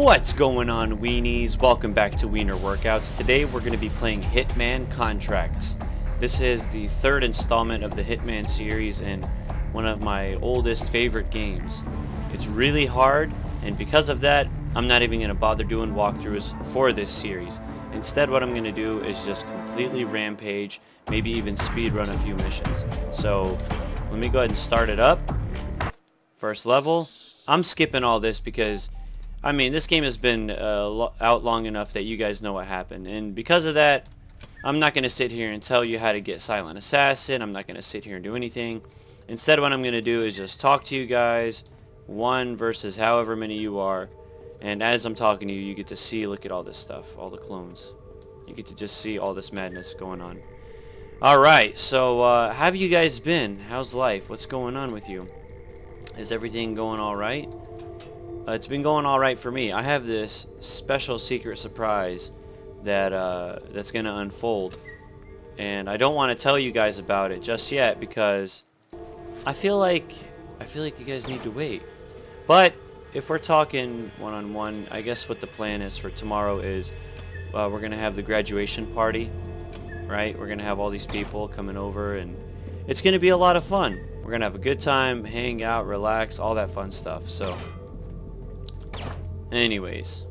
What's going on, Weenies? Welcome back to Wiener Workouts. Today we're going to be playing Hitman Contracts. This is the third installment of the Hitman series and one of my oldest favorite games. It's really hard, and because of that, I'm not even going to bother doing walkthroughs for this series. Instead, what I'm going to do is just completely rampage, maybe even speedrun a few missions. So let me go ahead and start it up. First level. I'm skipping all this because I mean, this game has been out long enough that you guys know what happened. And because of that, I'm not going to sit here and tell you how to get Silent Assassin. I'm not going to sit here and do anything. Instead, what I'm going to do is just talk to you guys, one versus however many you are. And as I'm talking to you, you get to see, look at all this stuff, all the clones. You get to just see all this madness going on. Alright, so how have you guys been? How's life? What's going on with you? Is everything going alright? It's been going all right for me. I have this special secret surprise that that's going to unfold, and I don't want to tell you guys about it just yet because I feel like you guys need to wait. But if we're talking one-on-one, I guess what the plan is for tomorrow is we're going to have the graduation party, right? We're going to have all these people coming over, and it's going to be a lot of fun. We're going to have a good time, hang out, relax, all that fun stuff. So anyways,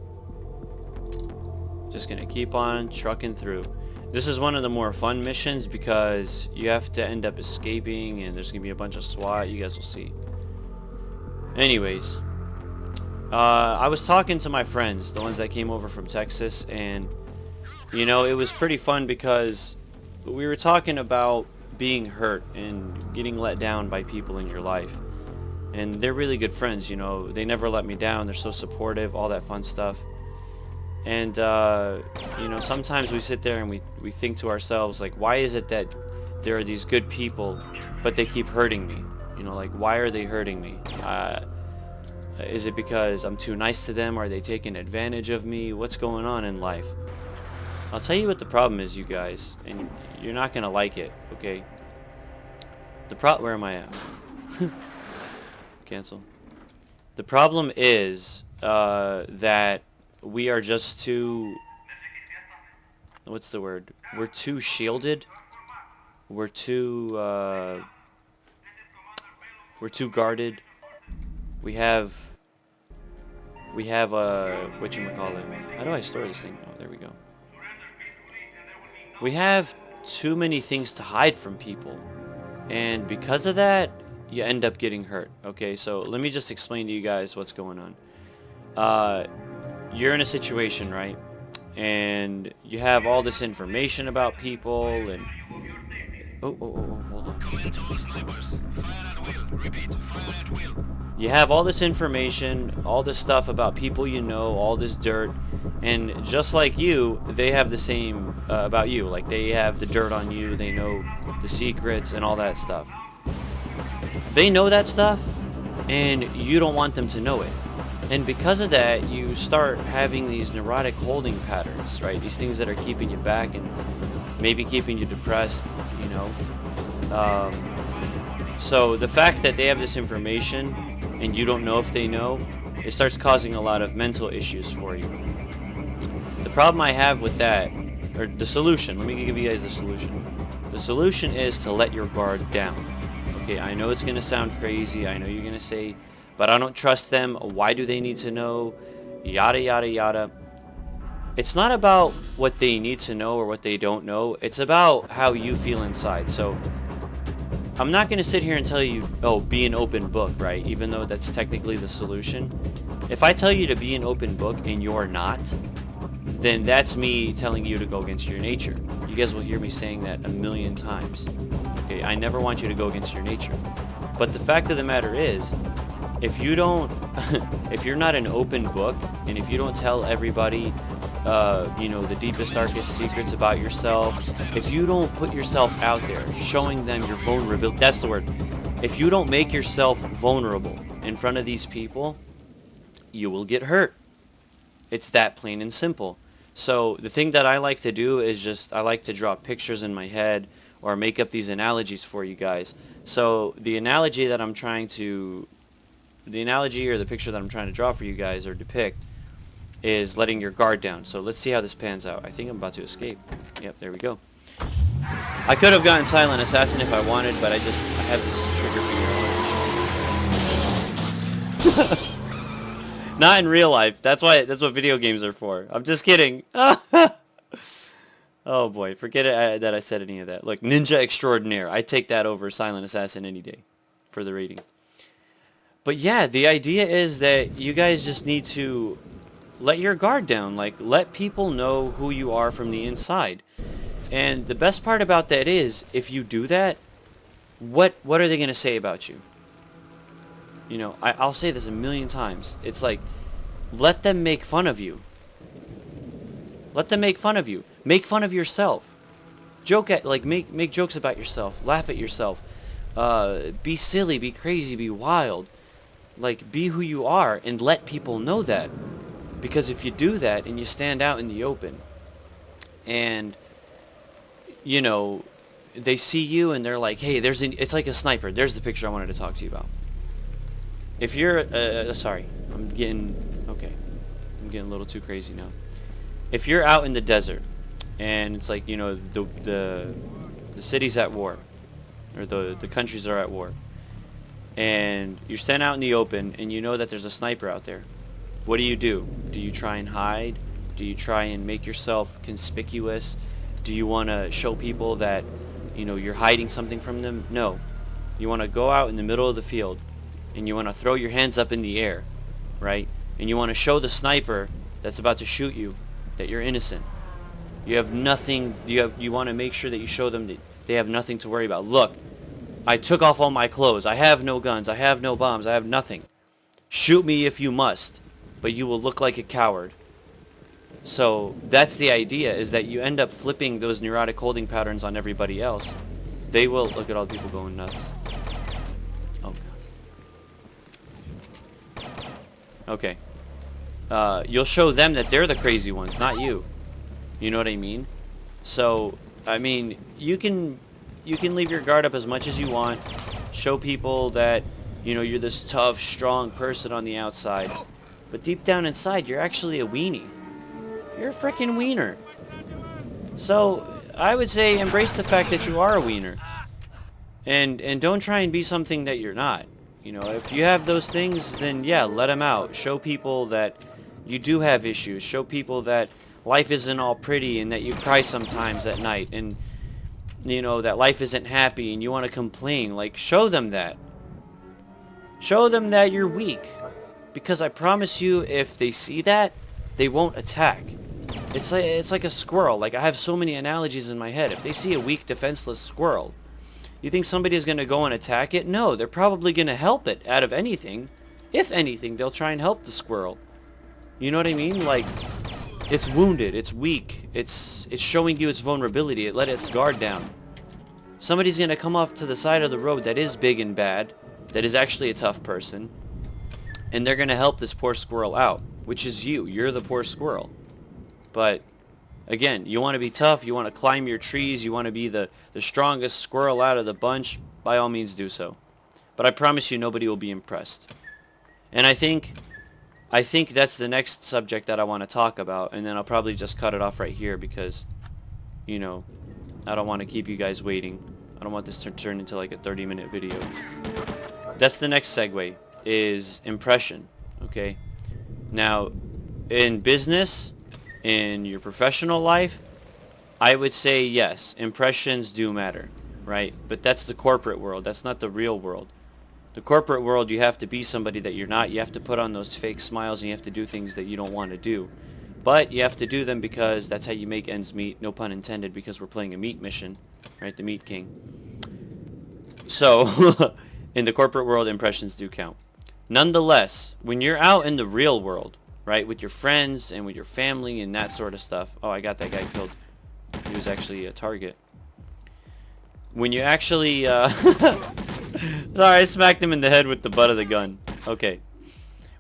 just gonna keep on trucking through. This is one of the more fun missions because you have to end up escaping and there's gonna be a bunch of SWAT. You guys will see. Anyways, I was talking to my friends, the ones that came over from Texas, and you know, it was pretty fun because we were talking about being hurt and getting let down by people in your life. And they're really good friends, you know. They never let me down. They're so supportive, all that fun stuff. And, you know, sometimes we sit there and we think to ourselves, like, why is it that there are these good people, but they keep hurting me? You know, like, why are they hurting me? Is it because I'm too nice to them? Are they taking advantage of me? What's going on in life? I'll tell you what the problem is, you guys, and you're not going to like it, okay? Where am I at? Cancel. The problem is that we are just too, what's the word? We're too shielded. We're too guarded. We have whatchamacallit. How do I store this thing? Oh, there we go. We have too many things to hide from people, and because of that, you end up getting hurt. Okay, so let me just explain to you guys what's going on. You're in a situation, right? And you have all this information about people, and hold on. You have all this information, all this stuff about people you know, all this dirt, and just like you, they have the same about you. Like, they have the dirt on you, they know the secrets and all that stuff. They know that stuff, and you don't want them to know it. And because of that, you start having these neurotic holding patterns, right? These things that are keeping you back and maybe keeping you depressed, you know. So the fact that they have this information and you don't know if they know, it starts causing a lot of mental issues for you. The problem I have with that, or the solution, let me give you guys the solution. The solution is to let your guard down. Okay, I know it's going to sound crazy. I know you're going to say, but I don't trust them. Why do they need to know? Yada, yada, yada. It's not about what they need to know or what they don't know. It's about how you feel inside. So I'm not going to sit here and tell you, oh, be an open book, right? Even though that's technically the solution. If I tell you to be an open book and you're not, then that's me telling you to go against your nature. You guys will hear me saying that a million times. Okay, I never want you to go against your nature. But the fact of the matter is, if you don't, if you're not an open book, and if you don't tell everybody, you know, the deepest, darkest secrets about yourself, if you don't put yourself out there, showing them your vulnerability, that's the word. If you don't make yourself vulnerable in front of these people, you will get hurt. It's that plain and simple. So the thing that I like to do is just, I like to draw pictures in my head or make up these analogies for you guys. So the analogy that I'm trying to, the analogy or the picture that I'm trying to draw for you guys or depict is letting your guard down. So let's see how this pans out. I think I'm about to escape. Yep, there we go. I could have gotten Silent Assassin if I wanted, but I have this trigger finger. Not in real life. That's what video games are for. I'm just kidding. Oh boy, forget it that I said any of that. Look, Ninja Extraordinaire. I take that over Silent Assassin any day for the rating. But yeah, the idea is that you guys just need to let your guard down. Like, let people know who you are from the inside. And the best part about that is, if you do that, what are they going to say about you? You know, I'll say this a million times. It's like, let them make fun of you. Let them make fun of you. Make fun of yourself. Make jokes about yourself. Laugh at yourself. Be silly, be crazy, be wild. Like, be who you are and let people know that. Because if you do that and you stand out in the open and, you know, they see you and they're like, hey, it's like a sniper. There's the picture I wanted to talk to you about. If you're, sorry, I'm getting a little too crazy now. If you're out in the desert and it's like, you know, the city's at war, or the countries are at war, and you're standing out in the open and you know that there's a sniper out there, what do? Do you try and hide? Do you try and make yourself conspicuous? Do you want to show people that, you know, you're hiding something from them? No. You want to go out in the middle of the field and you want to throw your hands up in the air, right? And you want to show the sniper that's about to shoot you that you're innocent. You have nothing. You want to make sure that you show them that they have nothing to worry about. Look, I took off all my clothes. I have no guns. I have no bombs. I have nothing. Shoot me if you must, but you will look like a coward. So that's the idea, is that you end up flipping those neurotic holding patterns on everybody else. They will look at all the people going nuts. Oh god. Okay. You'll show them that they're the crazy ones, not you. You know what I mean? So, I mean, you can leave your guard up as much as you want. Show people that, you know, you're this tough, strong person on the outside. But deep down inside, you're actually a weenie. You're a freaking wiener. So, I would say embrace the fact that you are a wiener. And don't try and be something that you're not. You know, if you have those things, then yeah, let them out. Show people that you do have issues. Show people that life isn't all pretty and that you cry sometimes at night. And, you know, that life isn't happy and you want to complain. Like, show them that. Show them that you're weak. Because I promise you, if they see that, they won't attack. It's like a squirrel. Like, I have so many analogies in my head. If they see a weak, defenseless squirrel, you think somebody's going to go and attack it? No, they're probably going to help it out of anything. If anything, they'll try and help the squirrel. You know what I mean? Like, it's wounded, it's weak, it's showing you its vulnerability, it let its guard down. Somebody's going to come up to the side of the road that is big and bad, that is actually a tough person, and they're going to help this poor squirrel out, which is you. You're the poor squirrel. But again, you want to be tough, you want to climb your trees, you want to be the strongest squirrel out of the bunch, by all means do so. But I promise you, nobody will be impressed. And I think that's the next subject that I want to talk about, and then I'll probably just cut it off right here because, you know, I don't want to keep you guys waiting. I don't want this to turn into like a 30-minute video. That's the next segue, is impression, okay? Now, in business, in your professional life, I would say yes, impressions do matter, right? But that's the corporate world. That's not the real world. The corporate world, you have to be somebody that you're not. You have to put on those fake smiles and you have to do things that you don't want to do. But you have to do them because that's how you make ends meet. No pun intended, because we're playing a meat mission, right? The Meat King. So, in the corporate world, impressions do count. Nonetheless, when you're out in the real world, right, with your friends and with your family and that sort of stuff. Oh, I got that guy killed. He was actually a target. When you actually, sorry, I smacked him in the head with the butt of the gun. Okay.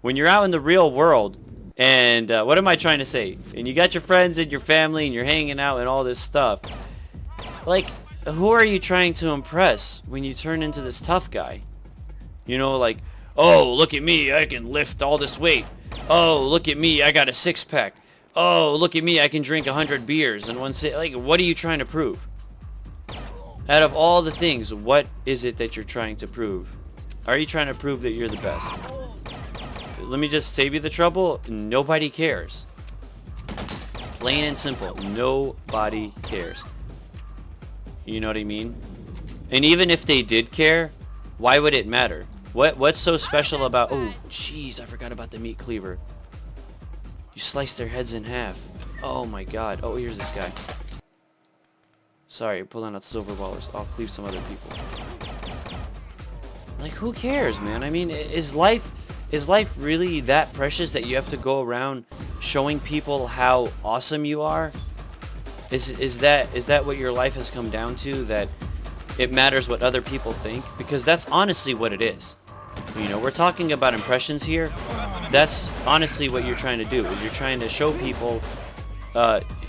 When you're out in the real world, and what am I trying to say? And you got your friends and your family and you're hanging out and all this stuff. Like, who are you trying to impress when you turn into this tough guy? You know, like, oh, look at me, I can lift all this weight. Oh, look at me, I got a six-pack. Oh, look at me, I can drink 100 beers in one sit. Like, what are you trying to prove? Out of all the things, what is it that you're trying to prove? Are you trying to prove that you're the best? Let me just save you the trouble. Nobody cares. Plain and simple. Nobody cares. You know what I mean? And even if they did care, why would it matter? What's so special about... Oh, jeez, I forgot about the meat cleaver. You slice their heads in half. Oh my god. Oh, here's this guy. Sorry, pulling out silver ballers. I'll cleave some other people. Like, who cares, man? I mean, is life really that precious that you have to go around showing people how awesome you are? Is that what your life has come down to? That it matters what other people think? Because that's honestly what it is. You know, we're talking about impressions here. That's honestly what you're trying to do. Is you're trying to show people.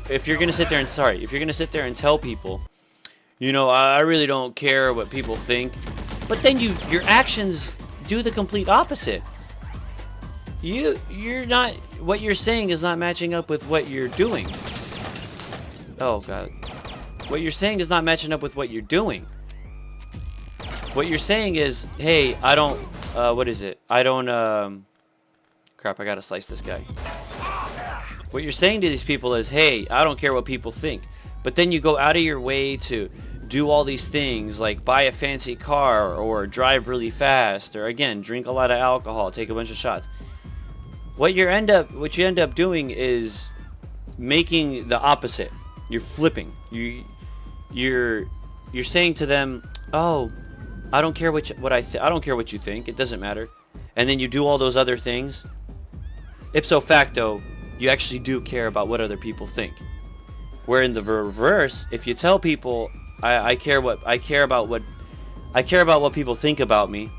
If you're gonna sit there and tell people, you know, I really don't care what people think, but then your actions do the complete opposite. You're not, what you're saying is not matching up with what you're doing. Oh god. What you're saying is not matching up with what you're doing. What you're saying is, hey, I don't, what is it? I don't, crap, I gotta slice this guy. What you're saying to these people is, hey, I don't care what people think. But then you go out of your way to do all these things, like buy a fancy car, or drive really fast, or again, drink a lot of alcohol, take a bunch of shots. What you end up doing is making the opposite. You're flipping. You're saying to them, oh, I don't care I don't care what you think. It doesn't matter. And then you do all those other things. Ipso facto, you actually do care about what other people think. Where in the reverse, if you tell people, I care about what people think about me,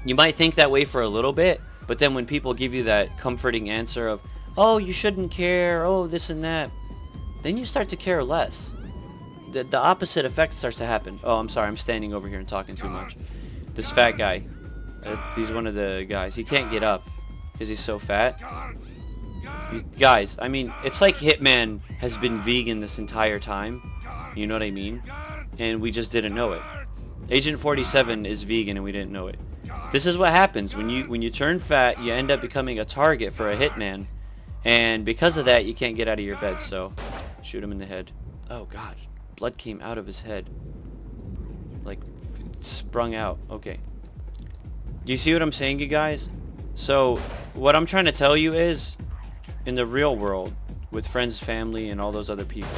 you might think that way for a little bit, but then when people give you that comforting answer of, oh, you shouldn't care, oh, this and that, then you start to care less. The opposite effect starts to happen. Oh, I'm sorry, I'm standing over here and talking too much. This fat guy, he's one of the guys. He can't get up because he's so fat. Guys, I mean, it's like Hitman has been vegan this entire time. You know what I mean? And we just didn't know it. Agent 47 is vegan and we didn't know it. This is what happens when you turn fat. You end up becoming a target for a hitman, and because of that, you can't get out of your bed. So, shoot him in the head. Oh God, blood came out of his head, like sprung out. Okay. Do you see what I'm saying, you guys? So, what I'm trying to tell you is, in the real world, with friends, family, and all those other people,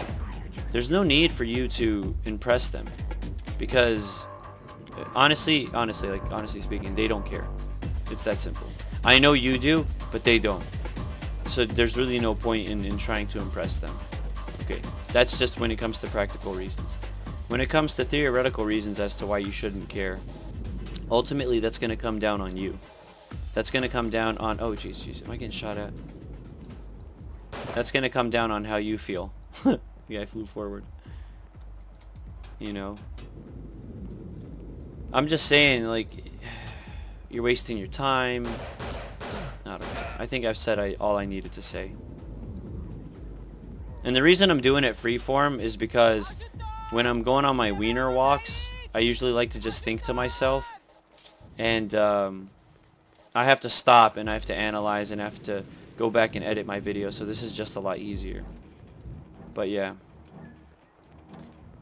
there's no need for you to impress them, because honestly speaking, they don't care. It's that simple. I know you do, but they don't. So there's really no point in trying to impress them. Okay, that's just when it comes to practical reasons. When it comes to theoretical reasons as to why you shouldn't care, ultimately that's going to come down on you. That's going to come down on, oh jeez, am I getting shot at? That's going to come down on how you feel. Yeah, I flew forward. You know, I'm just saying, like, you're wasting your time. I don't know. I think I've said all I needed to say. And the reason I'm doing it freeform is because when I'm going on my Wiener walks, I usually like to just think to myself. And I have to stop and I have to analyze and I have to go back and edit my video. So this is just a lot easier. But yeah.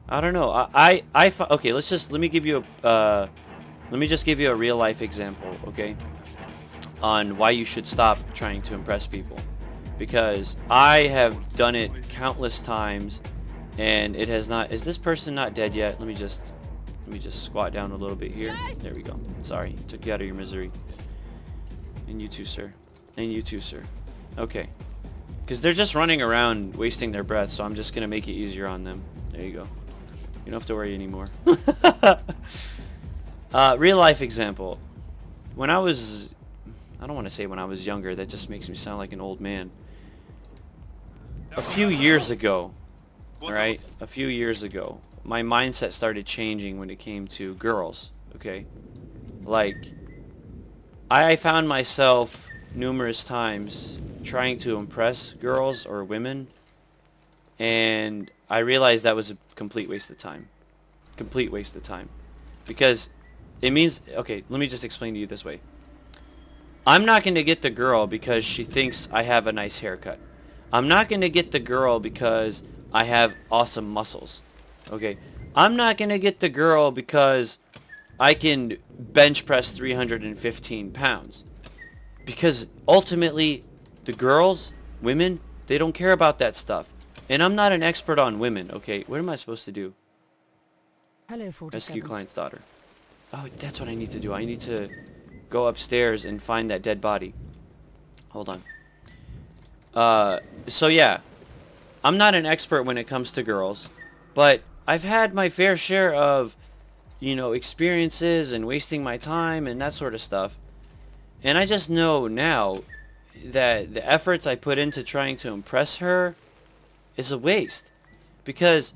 I don't know. Okay, let me give you a let me just give you a real life example, okay? On why you should stop trying to impress people. Because I have done it countless times and it has not. Is this person not dead yet? Let me just squat down a little bit here. There we go. Sorry, took you out of your misery. And you too, sir. And you too, sir. Okay. Because they're just running around wasting their breath, so I'm just going to make it easier on them. There you go. You don't have to worry anymore. Real life example. When I was... I don't want to say when I was younger. That just makes me sound like an old man. A few years ago, alright? A few years ago, my mindset started changing when it came to girls, okay? Like, I found myself numerous times trying to impress girls or women, and I realized that was a complete waste of time. Complete waste of time. Because it means, okay, let me just explain to you this way. I'm not going to get the girl because she thinks I have a nice haircut. I'm not going to get the girl because I have awesome muscles. Okay? I'm not going to get the girl because I can bench press 315 pounds. Because ultimately, the girls, women, they don't care about that stuff. And I'm not an expert on women, okay? What am I supposed to do? Hello, 47. Rescue client's daughter. Oh, that's what I need to do. I need to go upstairs and find that dead body. Hold on. So yeah. I'm not an expert when it comes to girls. But I've had my fair share of, you know, experiences and wasting my time and that sort of stuff. And I just know now that the efforts I put into trying to impress her is a waste. Because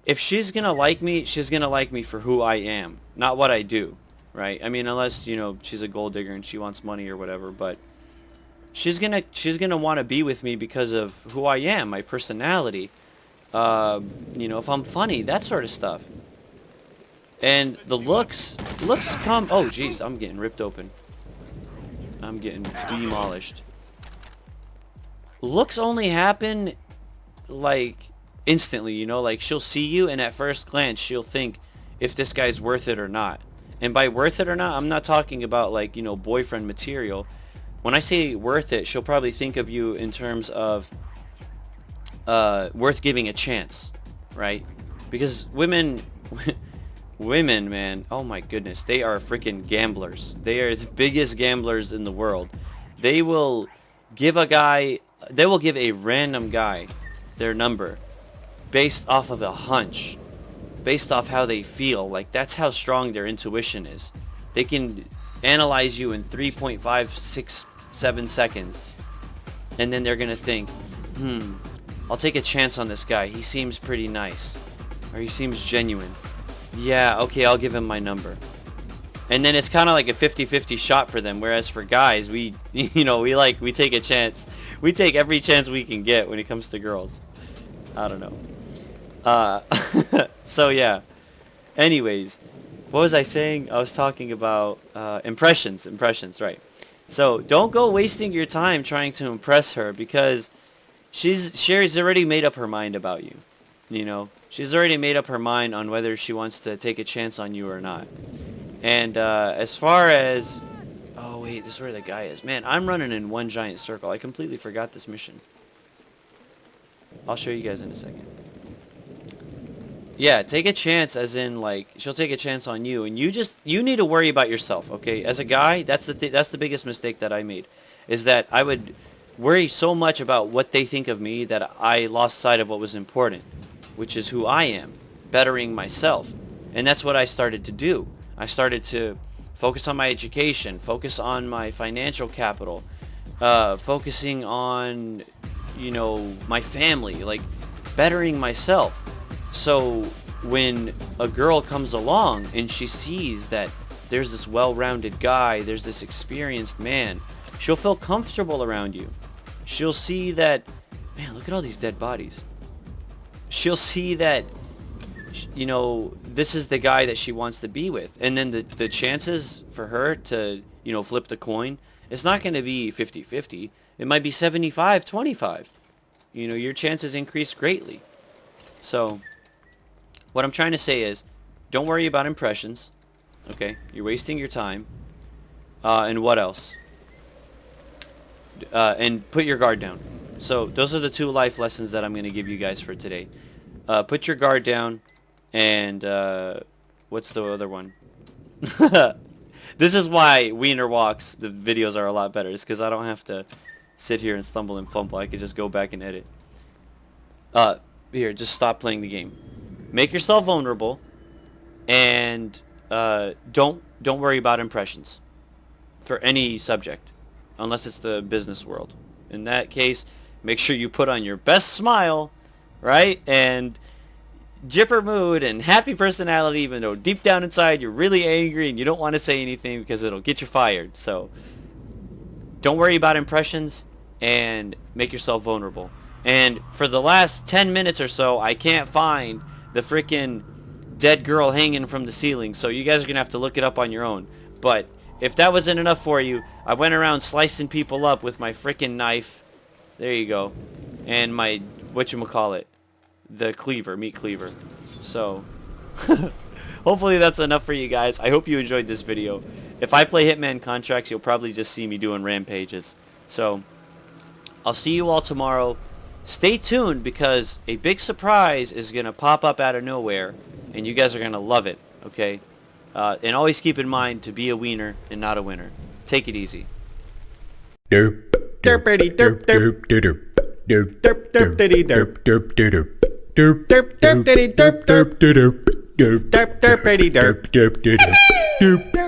if she's going to like me, she's going to like me for who I am, not what I do, right? I mean, unless, you know, she's a gold digger and she wants money or whatever, but she's going to want to be with me because of who I am, my personality, you know, if I'm funny, that sort of stuff. And the looks come, oh jeez, I'm getting ripped open. I'm getting demolished. Looks only happen like instantly, you know, like she'll see you and at first glance she'll think if this guy's worth it or not. And by worth it or not, I'm not talking about like, you know, boyfriend material. When I say worth it, she'll probably think of you in terms of worth giving a chance, right? Because women man, oh my goodness, they are freaking gamblers. They are the biggest gamblers in the world. They will give a random guy their number based off of a hunch, based off how they feel. Like, that's how strong their intuition is. They can analyze you in 3.567 seconds, and then they're gonna think, I'll take a chance on this guy. He seems pretty nice, or he seems genuine. Yeah, okay, I'll give him my number. And then it's kind of like a 50-50 shot for them, whereas for guys, we take a chance. We take every chance we can get when it comes to girls. I don't know. So yeah. Anyways, what was I saying? I was talking about impressions, right. So don't go wasting your time trying to impress her, because she's already made up her mind about you. You know, she's already made up her mind on whether she wants to take a chance on you or not. And as far as, oh wait, this is where the guy is. Man, I'm running in one giant circle. I completely forgot this mission. I'll show you guys in a second. Yeah, take a chance, as in, like, she'll take a chance on you, and you need to worry about yourself, okay? As a guy, that's the biggest mistake that I made, is that I would worry so much about what they think of me that I lost sight of what was important, which is who I am, bettering myself. And that's what I started to do. I started to focus on my education, focus on my financial capital, focusing on, you know, my family, like bettering myself. So when a girl comes along and she sees that there's this well-rounded guy, there's this experienced man, she'll feel comfortable around you. She'll see that, man, look at all these dead bodies. She'll see that, you know, this is the guy that she wants to be with. And then the chances for her to, you know, flip the coin, it's not going to be 50-50. It might be 75-25. You know, your chances increase greatly. So what I'm trying to say is, don't worry about impressions. Okay? You're wasting your time. And what else? And put your guard down. So those are the 2 life lessons that I'm going to give you guys for today. Put your guard down, and what's the other one? This is why Wiener Walks, the videos are a lot better. It's because I don't have to sit here and stumble and fumble. I could just go back and edit. Here, just stop playing the game. Make yourself vulnerable, and don't worry about impressions for any subject, unless it's the business world. In that case, make sure you put on your best smile, right? And jipper mood and happy personality, even though deep down inside you're really angry and you don't want to say anything because it'll get you fired. So don't worry about impressions and make yourself vulnerable. And for the last 10 minutes or so, I can't find the freaking dead girl hanging from the ceiling, so you guys are gonna have to look it up on your own. But if that wasn't enough for you, I went around slicing people up with my freaking knife. There you go. And my, whatchamacallit, the cleaver, meat cleaver. So hopefully that's enough for you guys. I hope you enjoyed this video. If I play Hitman Contracts, you'll probably just see me doing rampages. So I'll see you all tomorrow. Stay tuned, because a big surprise is going to pop up out of nowhere, and you guys are going to love it, okay? And always keep in mind to be a wiener and not a winner. Take it easy. Derp, derpity derp derp derp derp derp derpity derp derp derp derp derp derpity derp derp derp derp derp derpity derp derp derp derp